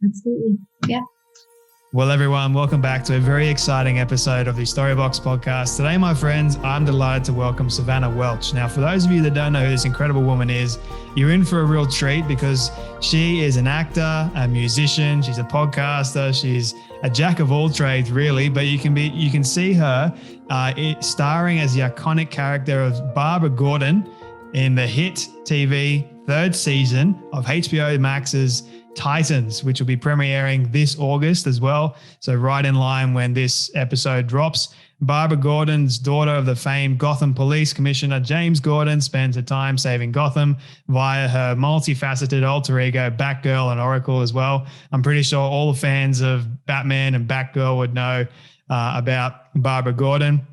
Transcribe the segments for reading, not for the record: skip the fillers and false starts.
Absolutely. Yeah. Well, everyone, welcome back to a very exciting episode of the Storybox podcast. Today, my friends, I'm delighted to welcome Savannah Welch. Now, for those of you that don't know who this incredible woman is, you're in for a real treat because she is an actor, a musician, she's a podcaster, she's a jack of all trades, really. But you can see her starring as the iconic character of Barbara Gordon in the hit TV third season of HBO Max's Titans, which will be premiering this August as well. So right in line when this episode drops. Barbara Gordon's daughter of the famed Gotham Police Commissioner James Gordon spends her time saving Gotham via her multifaceted alter ego Batgirl and Oracle as well. I'm pretty sure all the fans of Batman and Batgirl would know about Barbara Gordon.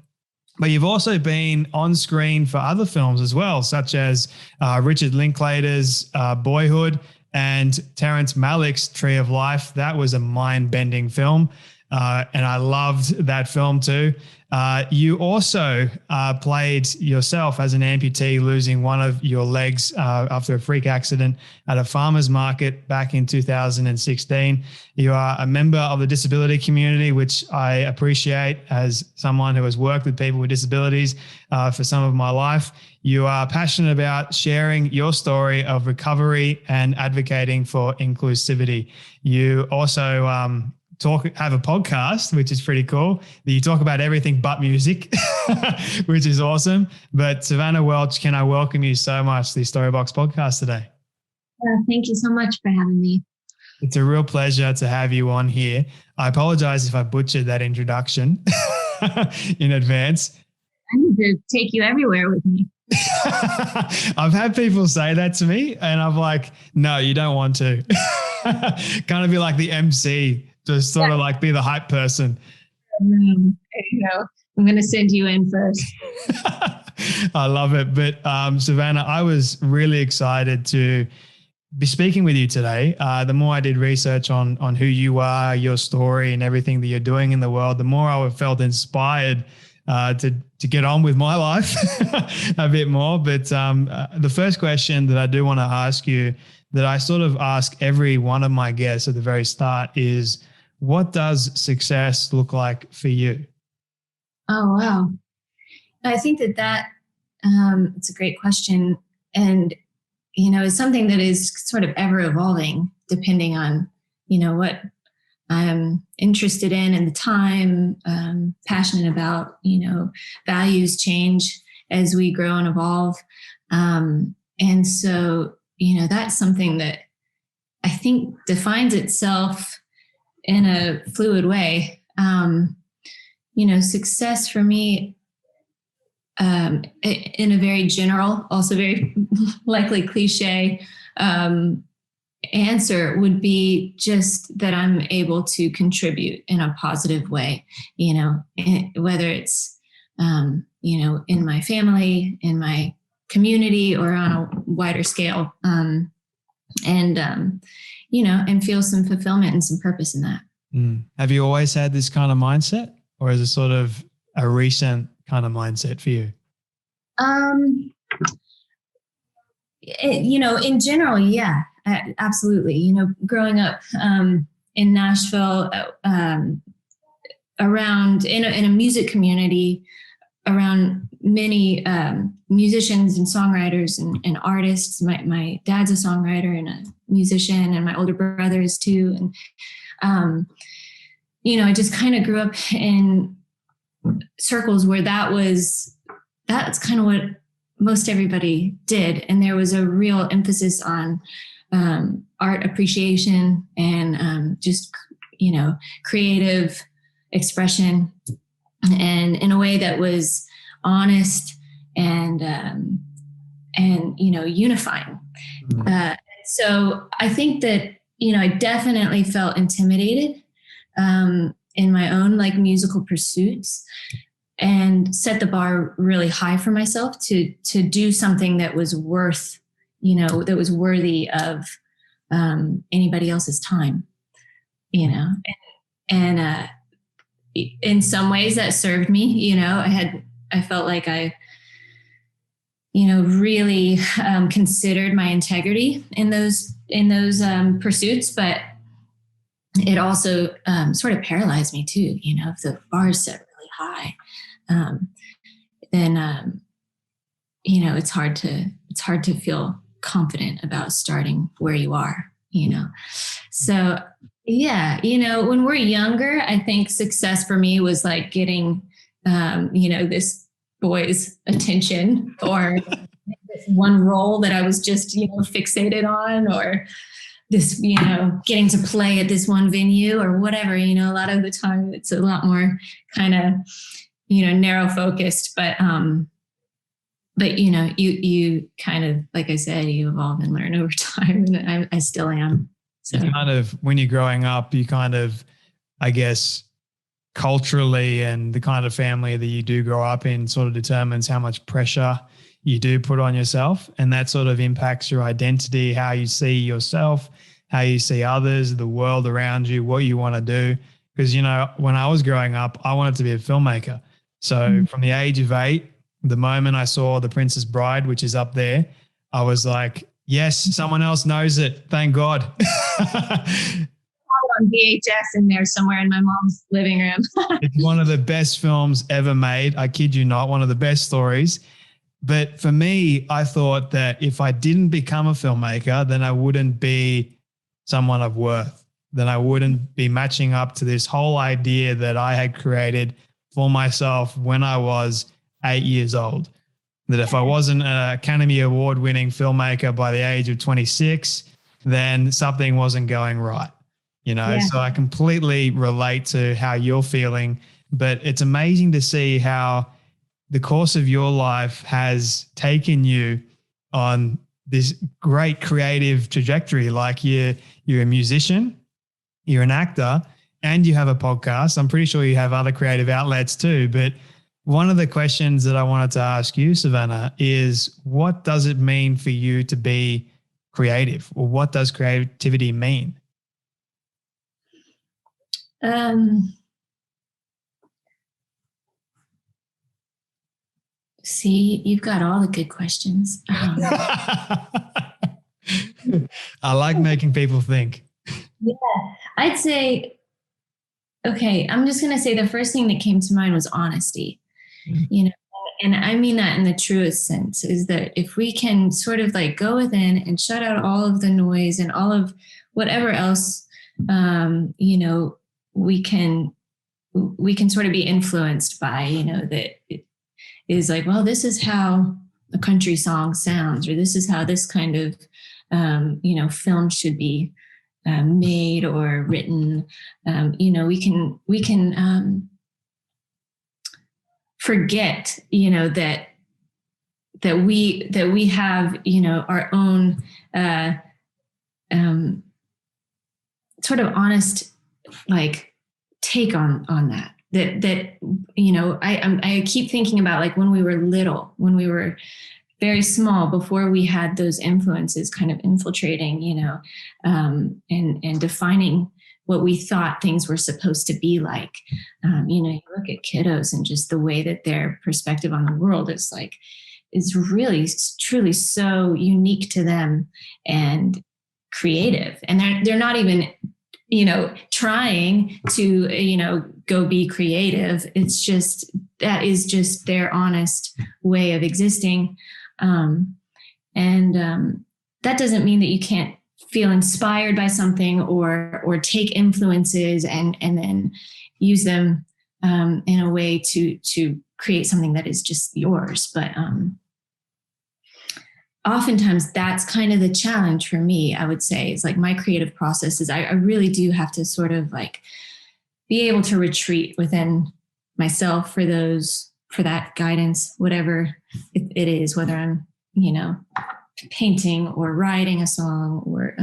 But you've also been on screen for other films as well, such as Richard Linklater's Boyhood and Terrence Malick's Tree of Life. That was a mind-bending film, and I loved that film too. You also played yourself as an amputee, losing one of your legs after a freak accident at a farmer's market back in 2016. You are a member of the disability community, which I appreciate as someone who has worked with people with disabilities for some of my life. You are passionate about sharing your story of recovery and advocating for inclusivity. You also have a podcast, which is pretty cool. You talk about everything but music, which is awesome. But Savannah Welch, can I welcome you so much to the Storybox podcast today? Thank you so much for having me. It's a real pleasure to have you on here. I apologize if I butchered that introduction in advance. I need to take you everywhere with me. I've had people say that to me and I'm like, no, you don't want to. Kind of be like the MC, just sort of like be the hype person. There you go. I'm going to send you in first. I love it. But Savannah, I was really excited to be speaking with you today. The more I did research on who you are, your story and everything that you're doing in the world, the more I felt inspired to get on with my life a bit more. But the first question that I do want to ask you, that I sort of ask every one of my guests at the very start is, what does success look like for you? Oh, wow. I think that it's a great question. And, it's something that is sort of ever evolving depending on, what I'm interested in and the time, passionate about, values change as we grow and evolve. And so, that's something that I think defines itself in a fluid way. Success for me, in a very general, also very likely cliche, answer would be just that I'm able to contribute in a positive way, whether it's, in my family, in my community, or on a wider scale, and feel some fulfillment and some purpose in that. Have you always had this kind of mindset, or is it sort of a recent kind of mindset for you? In general, yeah. Absolutely. Growing up in Nashville, around in a music community, around many musicians and songwriters and artists. My dad's a songwriter and a musician, and my older brother is too. And I just kind of grew up in circles where that's kind of what most everybody did, and there was a real emphasis on art appreciation and just, creative expression, and in a way that was honest and unifying. So I think that, I definitely felt intimidated in my own musical pursuits, and set the bar really high for myself to do something that was worth, that was worthy of anybody else's time, and in some ways that served me. I felt like I, really considered my integrity in those pursuits, but it also sort of paralyzed me too. If the bar is set really high, then it's hard to feel confident about starting where you are. So yeah, when we're younger, I think success for me was like getting this boy's attention, or this one role that I was just fixated on, or this, getting to play at this one venue or whatever. A lot of the time it's a lot more kind of, narrow focused, but you kind of, like I said, you evolve and learn over time, and I still am. So kind of, when you're growing up, you kind of, I guess, culturally and the kind of family that you do grow up in sort of determines how much pressure you do put on yourself. And that sort of impacts your identity, how you see yourself, how you see others, the world around you, what you want to do. Because, when I was growing up, I wanted to be a filmmaker. So from the age of 8, the moment I saw The Princess Bride, which is up there, I was like, yes, someone else knows it. Thank God. On VHS in there somewhere in my mom's living room. It's one of the best films ever made. I kid you not, one of the best stories. But for me, I thought that if I didn't become a filmmaker, then I wouldn't be someone of worth. Then I wouldn't be matching up to this whole idea that I had created for myself when I was 8 years old. That if I wasn't an Academy Award winning filmmaker by the age of 26, then something wasn't going right. So I completely relate to how you're feeling, but it's amazing to see how the course of your life has taken you on this great creative trajectory. Like you're a musician, you're an actor, and you have a podcast. I'm pretty sure you have other creative outlets too. But one of the questions that I wanted to ask you, Savannah, is what does it mean for you to be creative, or what does creativity mean? See, you've got all the good questions. I like making people think. Yeah, I'd say, okay, I'm just going to say the first thing that came to mind was honesty, and I mean that in the truest sense, is that if we can sort of like go within and shut out all of the noise and all of whatever else, we can sort of be influenced by, that it is like, well, this is how a country song sounds, or this is how this kind of, film should be made or written. We can forget, that we have, our own sort of honest, like, take on that I keep thinking about, like, when we were little, when we were very small, before we had those influences kind of infiltrating, and defining what we thought things were supposed to be like. You look at kiddos and just the way that their perspective on the world is really truly so unique to them and creative. And they're not even, trying to, go be creative. It's just, that is just their honest way of existing. That doesn't mean that you can't feel inspired by something or take influences and then use them in a way to create something that is just yours. But oftentimes that's kind of the challenge for me, I would say, is like my creative process is I really do have to sort of like be able to retreat within myself for that guidance, whatever it is, whether I'm, painting or writing a song or,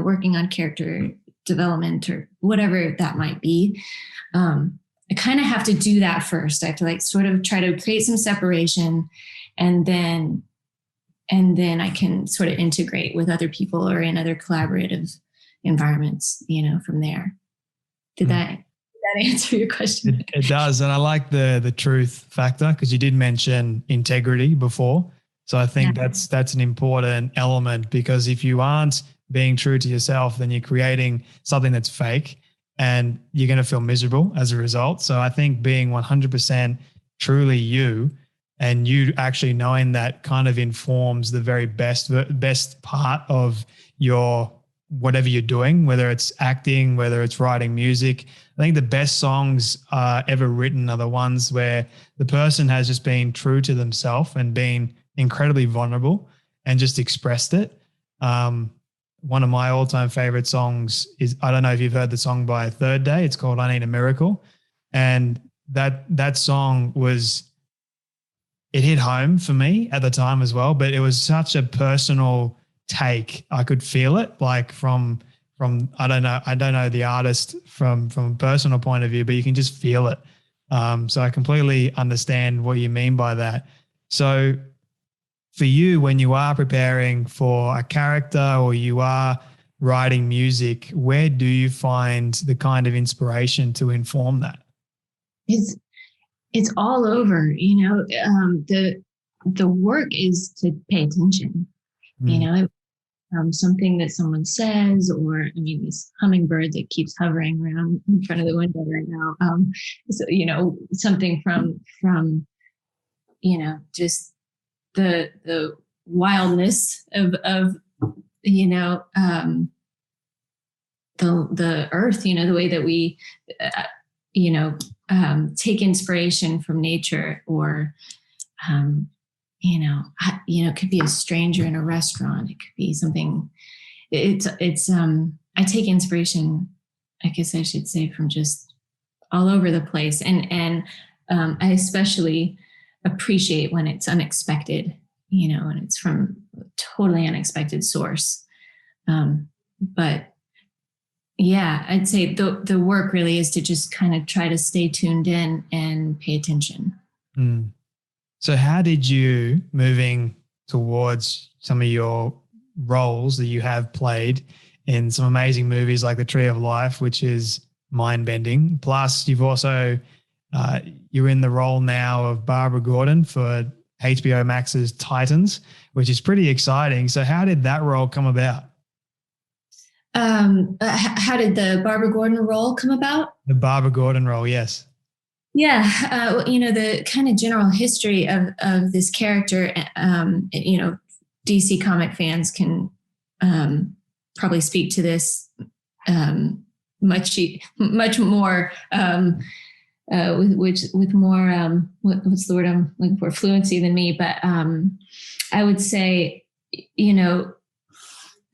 working on character development or whatever that might be. I kind of have to do that first. I have to like sort of try to create some separation, and then I can sort of integrate with other people or in other collaborative environments, from there. Did that answer your question? It does. And I like the truth factor, because you did mention integrity before. So I think that's an important element, because if you aren't being true to yourself, then you're creating something that's fake and you're going to feel miserable as a result. So I think being 100% truly you, and you actually knowing that kind of informs the very best part of your whatever you're doing, whether it's acting, whether it's writing music. I think the best songs ever written are the ones where the person has just been true to themselves and been incredibly vulnerable and just expressed it. One of my all-time favorite songs is, I don't know if you've heard the song by Third Day. It's called I Need a Miracle. And that song it hit home for me at the time as well, but it was such a personal take. I could feel it like from I don't know the artist from a personal point of view, but you can just feel it. So I completely understand what you mean by that. So for you, when you are preparing for a character or you are writing music, where do you find the kind of inspiration to inform that? It's all over, the work is to pay attention, something that someone says, or this hummingbird that keeps hovering around in front of the window right now. Something from just the wildness of the earth, the way that we, take inspiration from nature, or, it could be a stranger in a restaurant. It could be something. I take inspiration, I guess I should say, from just all over the place. And I especially appreciate when it's unexpected, and it's from a totally unexpected source. But yeah, I'd say the work really is to just kind of try to stay tuned in and pay attention. Mm. So how did you, moving towards some of your roles that you have played in some amazing movies like The Tree of Life, which is mind-bending, plus you've also, you're in the role now of Barbara Gordon for HBO Max's Titans, which is pretty exciting. So how did that role come about? How did the Barbara Gordon role come about? The Barbara Gordon role, yes. Yeah, the kind of general history of this character, DC comic fans can probably speak to this much more with more what's the word I'm looking for, fluency than me. But I would say,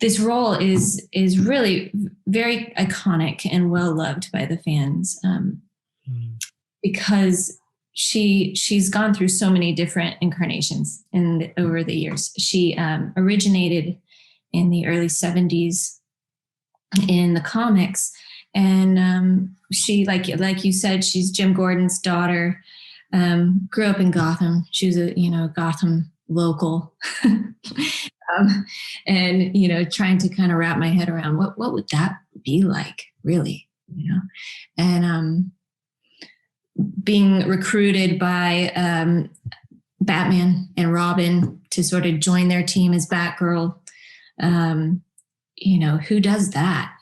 this role is really very iconic and well loved by the fans, because she's gone through so many different incarnations over the years. She originated in the early 70s in the comics, and she, like you said, she's Jim Gordon's daughter. Grew up in Gotham. She was a Gotham local. And trying to kind of wrap my head around what would that be like, really, and being recruited by Batman and Robin to sort of join their team as Batgirl. Who does that?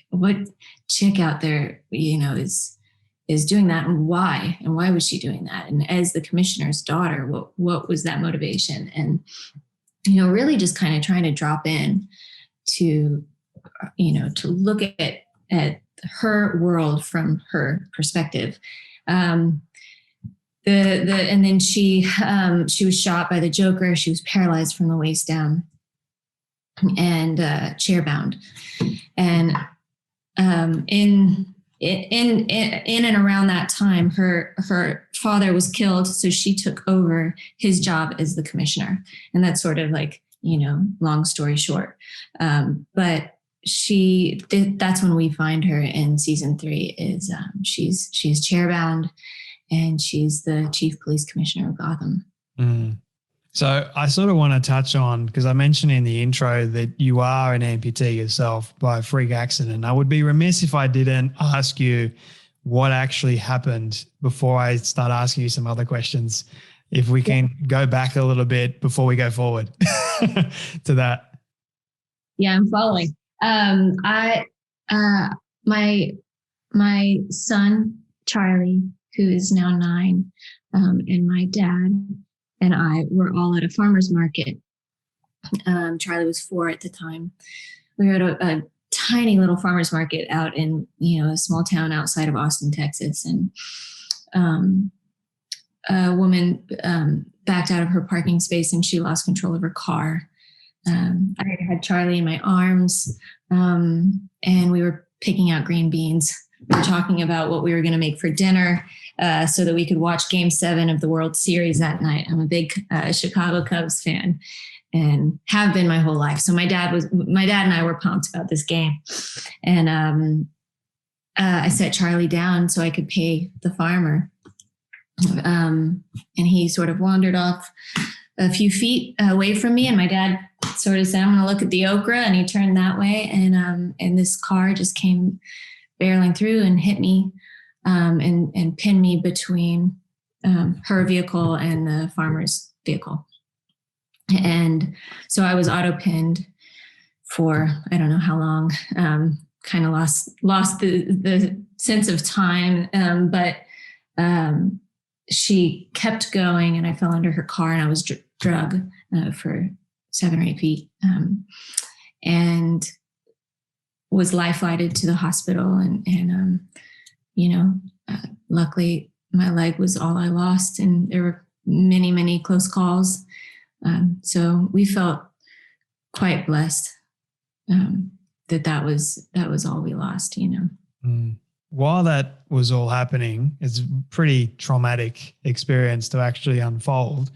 What chick out there, is doing that, and why was she doing that? And as the commissioner's daughter, what was that motivation? And really just kind of trying to drop in to look at her world from her perspective. And then she was shot by the Joker. She was paralyzed from the waist down and chairbound. And in and around that time, her father was killed, so she took over his job as the commissioner. And that's sort of like, long story short. But that's when we find her in season 3. Is she's chairbound, and she's the chief police commissioner of Gotham. Mm. So I sort of want to touch on, because I mentioned in the intro that you are an amputee yourself by a freak accident. I would be remiss if I didn't ask you what actually happened before I start asking you some other questions. If we can go back a little bit before we go forward to that. Yeah, I'm following. My son, Charlie, who is now 9, and my dad and I were all at a farmer's market. Charlie was 4 at the time. We were at a tiny little farmer's market out in, a small town outside of Austin, Texas. And a woman backed out of her parking space and she lost control of her car. I had Charlie in my arms, and we were picking out green beans. We were talking about what we were going to make for dinner so that we could watch Game 7 of the World Series that night. I'm a big Chicago Cubs fan and have been my whole life. So my dad and I were pumped about this game. And I set Charlie down so I could pay the farmer. And he sort of wandered off a few feet away from me, and my dad sort of said, "I'm going to look at the okra," and he turned that way, and this car just came barreling through and hit me and pinned me between her vehicle and the farmer's vehicle. And so I was auto pinned for I don't know how long. Kind of lost the sense of time, but she kept going, and I fell under her car, and I was drug for 7 or 8 feet, and was life flighted to the hospital. And luckily my leg was all I lost, and there were many, many close calls. So we felt quite blessed that was all we lost. While that was all happening, it's a pretty traumatic experience to actually unfold.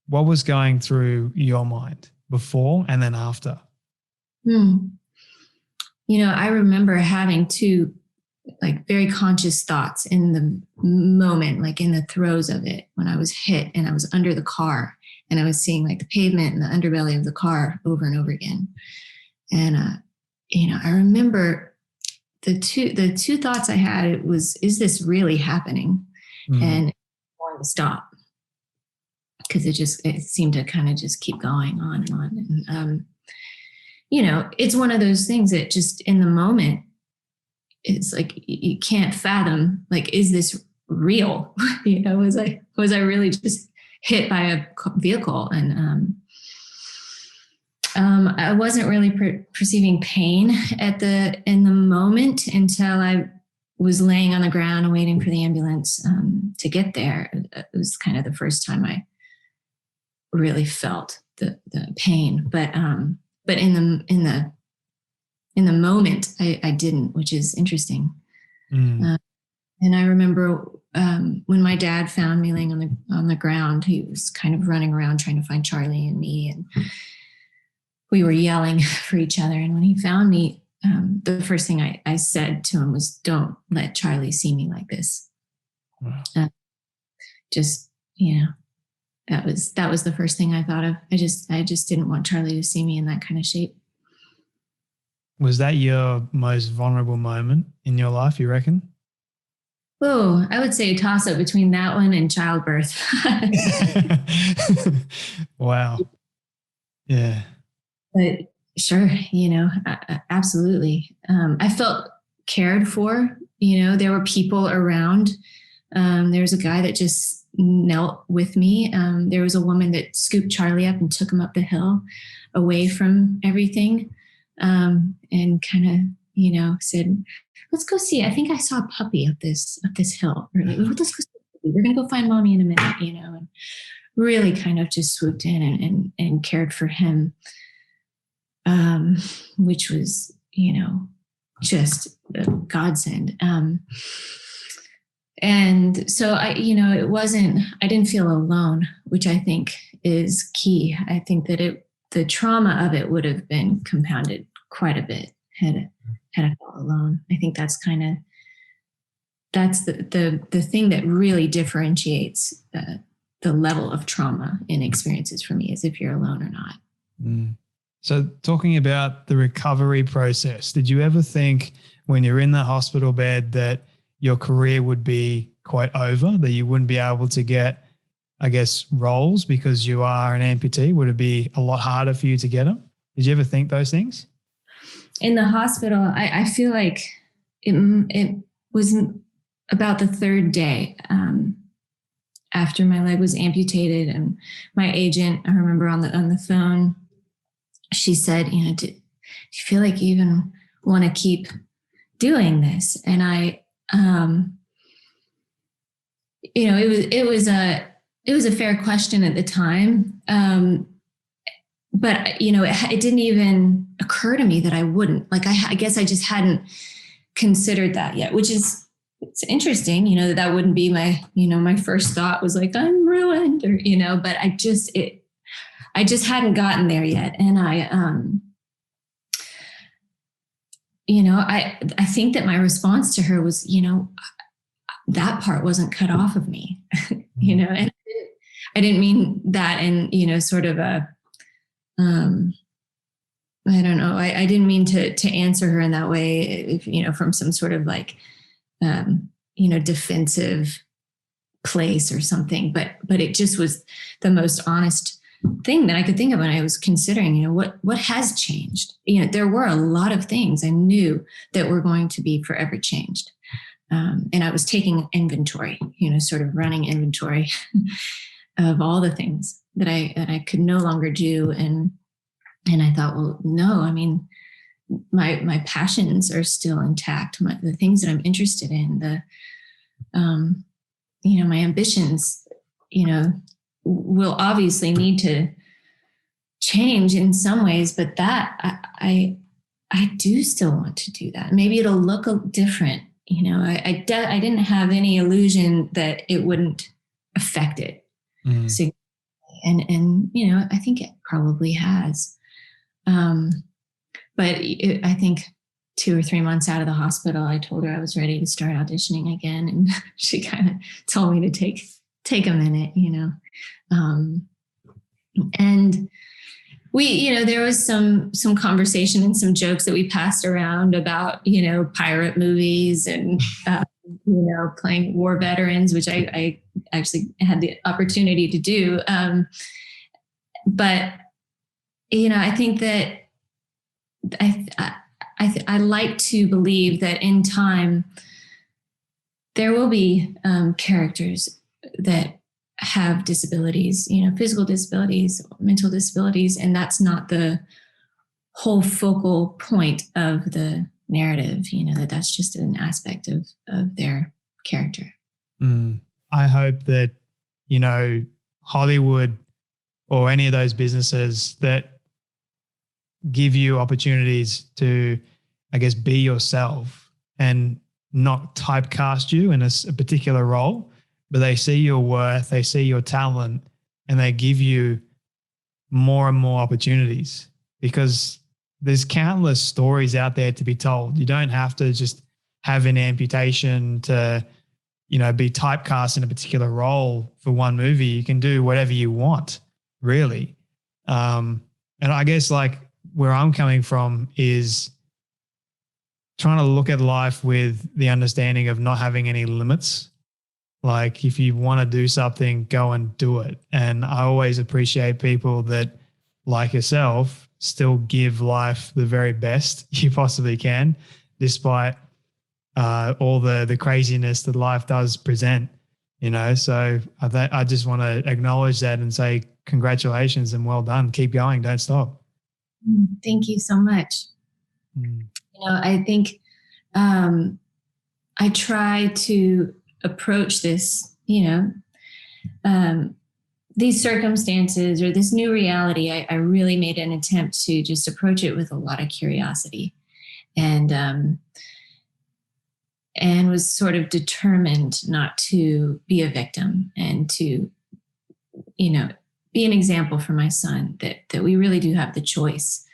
What was going through your mind before and then after? I remember having 2 very conscious thoughts in the moment, like in the throes of it, when I was hit and I was under the car and I was seeing the pavement and the underbelly of the car over and over again. And, I remember the two thoughts I had was, is this really happening? And I wanted to stop, because it seemed to kind of just keep going on and on. And, it's one of those things that just in the moment, it's you can't fathom, is this real? Was I really just hit by a vehicle? And I wasn't really perceiving pain in the moment until I was laying on the ground and waiting for the ambulance to get there. It was kind of the first time I really felt the pain, but in the moment I didn't, which is interesting. And I remember when my dad found me laying on the ground, he was kind of running around trying to find Charlie and me, and we were yelling for each other. And when he found me, the first thing I said to him was, "Don't let Charlie see me like this." Wow. That was the first thing I thought of. I just didn't want Charlie to see me in that kind of shape. Was that your most vulnerable moment in your life, you reckon? Oh, I would say a toss-up between that one and childbirth. Wow. Yeah. But sure, absolutely. I felt cared for. There were people around. There was a guy that just knelt with me. There was a woman that scooped Charlie up and took him up the hill away from everything, and kind of, said, "Let's go see. I think I saw a puppy up this hill. Or let's go see. We're going to go find mommy in a minute," and really kind of just swooped in and cared for him, which was, just a godsend. And so I didn't feel alone, which I think is key. I think that the trauma of it would have been compounded quite a bit had I felt alone. I think that's the thing that really differentiates the level of trauma in experiences for me, is if you're alone or not. So talking about the recovery process, did you ever think when you're in the hospital bed that your career would be quite over, that you wouldn't be able to get, I guess, roles because you are an amputee? Would it be a lot harder for you to get them? Did you ever think those things? in the hospital, I feel like it was about the third day after my leg was amputated, and my agent, I remember on the phone, she said, do you feel like you even want to keep doing this? And I, it was a fair question at the time. But it didn't even occur to me that I wouldn't. Like, I guess I just hadn't considered that yet, which is, it's interesting, that wouldn't be my first thought was like, I'm ruined, or, but I just hadn't gotten there yet. And I think that my response to her was, that part wasn't cut off of me, and I didn't mean that in, sort of a, I don't know. I didn't mean to answer her in that way, if, from some sort of like, defensive place or something, but it just was the most honest thing that I could think of when I was considering, what has changed. There were a lot of things I knew that were going to be forever changed. And I was taking inventory, sort of running inventory of all the things that I could no longer do. And I thought, well, no, I mean, my passions are still intact. The things that I'm interested in, my ambitions, will obviously need to change in some ways, but that I do still want to do that. Maybe it'll look different. I didn't have any illusion that it wouldn't affect it. So, and I think it probably has. But I think 2 or 3 months out of the hospital, I told her I was ready to start auditioning again. And she kind of told me to take a minute, and we, there was some conversation and some jokes that we passed around about, pirate movies and, playing war veterans, which I actually had the opportunity to do. But, I think that I like to believe that in time there will be characters that have disabilities, physical disabilities, mental disabilities, and that's not the whole focal point of the narrative. That's just an aspect of their character. I hope that Hollywood or any of those businesses that give you opportunities to, I guess, be yourself and not typecast you in a particular role, but they see your worth, they see your talent, and they give you more and more opportunities, because there's countless stories out there to be told. You don't have to just have an amputation to, be typecast in a particular role for one movie. You can do whatever you want, really. And I guess like where I'm coming from is trying to look at life with the understanding of not having any limits. Like if you want to do something, go and do it. And I always appreciate people that, like yourself, still give life the very best you possibly can, despite all the craziness that life does present, So I just want to acknowledge that and say congratulations and well done. Keep going. Don't stop. Thank you so much. I think I try to approach this, these circumstances or this new reality. I really made an attempt to just approach it with a lot of curiosity, and was sort of determined not to be a victim and to, be an example for my son that we really do have the choice.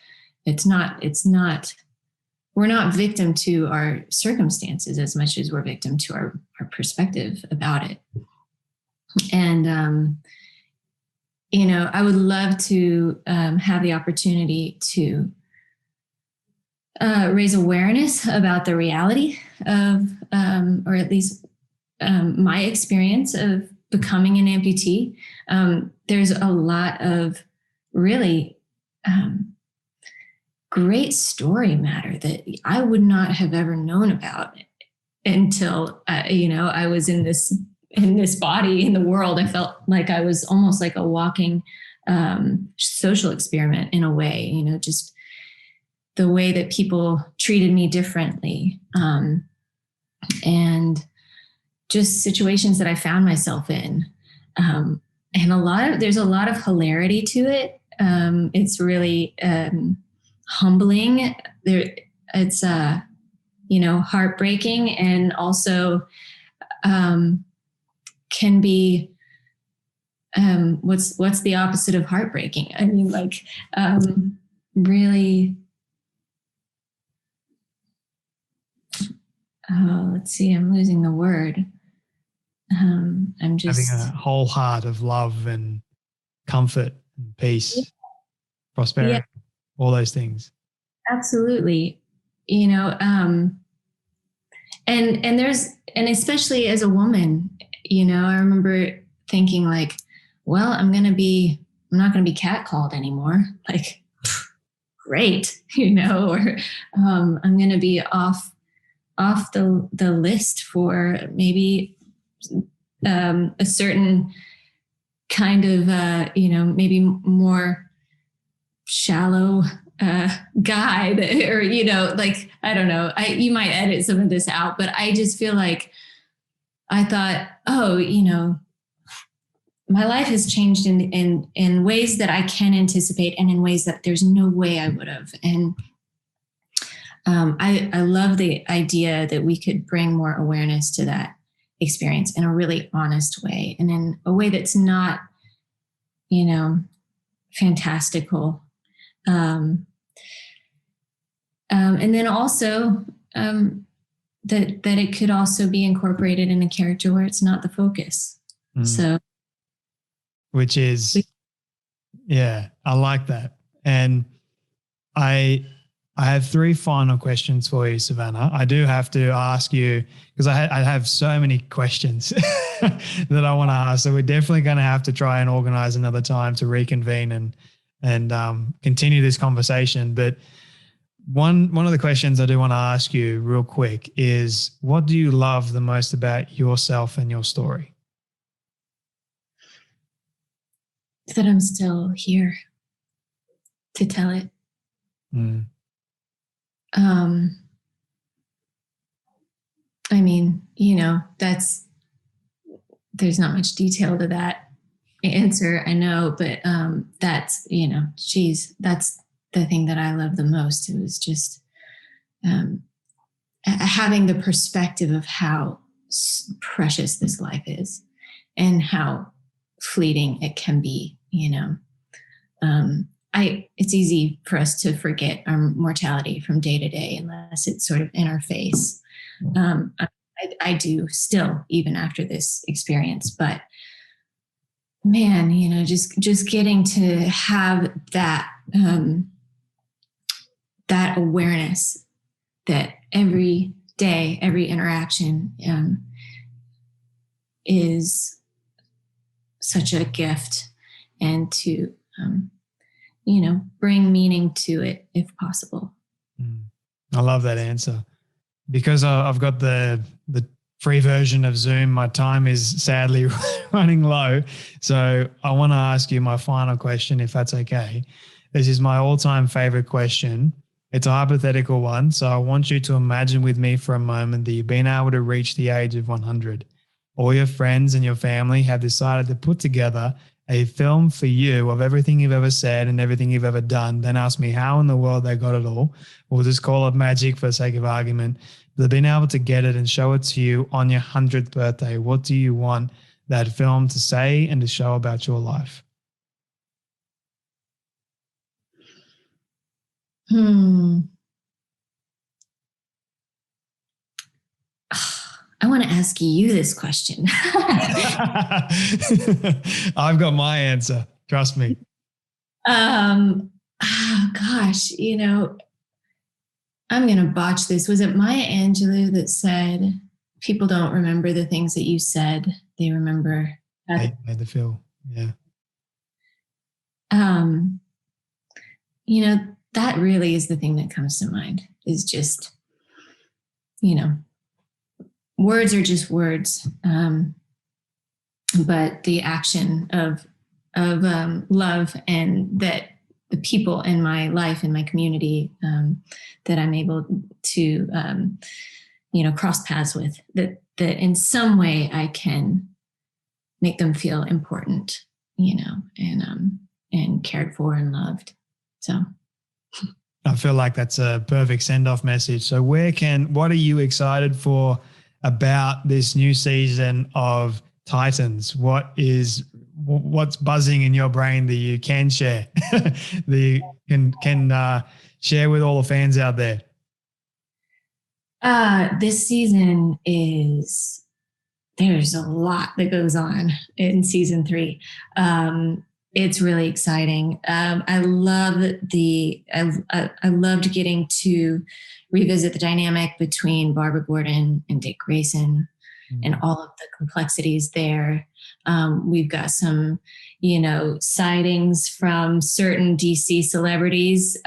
We're not victim to our circumstances as much as we're victim to our perspective about it. And, I would love to have the opportunity to raise awareness about the reality of, or at least my experience of becoming an amputee. There's a lot of really great story matter that I would not have ever known about until, I was in this body in the world. I felt like I was almost like a walking social experiment in a way, just the way that people treated me differently. And just situations that I found myself in. And there's a lot of hilarity to it. It's really humbling. It's heartbreaking, and also can be what's the opposite of heartbreaking? I mean, like really. Oh, let's see. I'm losing the word. I'm just having a whole heart of love and comfort and peace, prosperity, all those things. Absolutely. And especially as a woman, I remember thinking like, well, I'm not going to be catcalled anymore. Like, great, or I'm going to be off the list for maybe a certain kind of, maybe more shallow guy or, I don't know, you might edit some of this out, but I just feel like I thought, my life has changed in ways that I can anticipate and in ways that there's no way I would have. And I love the idea that we could bring more awareness to that experience in a really honest way, and in a way that's not, fantastical. And then also that it could also be incorporated in a character where it's not the focus. So, which is, I like that. And I have 3 final questions for you, Savannah. I do have to ask you, because I have so many questions that I want to ask. So we're definitely going to have to try and organize another time to reconvene and continue this conversation. But one of the questions I do want to ask you real quick is, what do you love the most about yourself and your story? That I'm still here to tell it. I mean, there's not much detail to that answer, I know, but that's, that's the thing that I love the most. It was just having the perspective of how precious this life is and how fleeting it can be, it's easy for us to forget our mortality from day to day unless it's sort of in our face. I do still, even after this experience, but man, just getting to have that, that awareness that every day, every interaction is such a gift, and to, bring meaning to it if possible. I love that answer. Because I've got the free version of Zoom, my time is sadly running low. So I want to ask you my final question, if that's okay. This is my all-time favorite question. It's a hypothetical one. So I want you to imagine with me for a moment that you've been able to reach the age of 100. All your friends and your family have decided to put together a film for you of everything you've ever said and everything you've ever done. Then ask me how in the world they got it all. We'll just call it magic for the sake of argument. They've been able to get it and show it to you on your 100th birthday. What do you want that film to say and to show about your life? I want to ask you this question. I've got my answer. Trust me. Gosh, I'm going to botch this. Was it Maya Angelou that said, people don't remember the things that you said, they remember how they made the feel. Yeah. that really is the thing that comes to mind, is just, words are just words. But the action of love, and that the people in my life, in my community, that I'm able to, cross paths with, that in some way I can make them feel important, and cared for and loved. So I feel like that's a perfect send-off message. So what are you excited for about this new season of Titans? What's buzzing in your brain that you can share, that you can share with all the fans out there? This season there's a lot that goes on in season 3. It's really exciting. I loved getting to revisit the dynamic between Barbara Gordon and Dick Grayson, and all of the complexities there. We've got some, sightings from certain DC celebrities,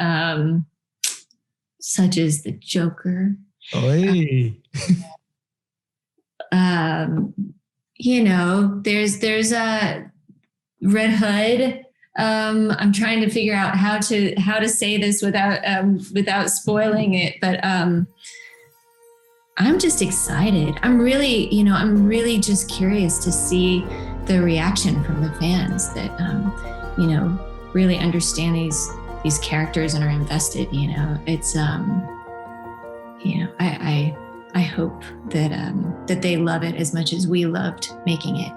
such as the Joker. Oy. There's a Red Hood. I'm trying to figure out how to say this without spoiling it, but I'm just excited. I'm really just curious to see the reaction from the fans that really understand these characters and are invested. It's I hope that they love it as much as we loved making it.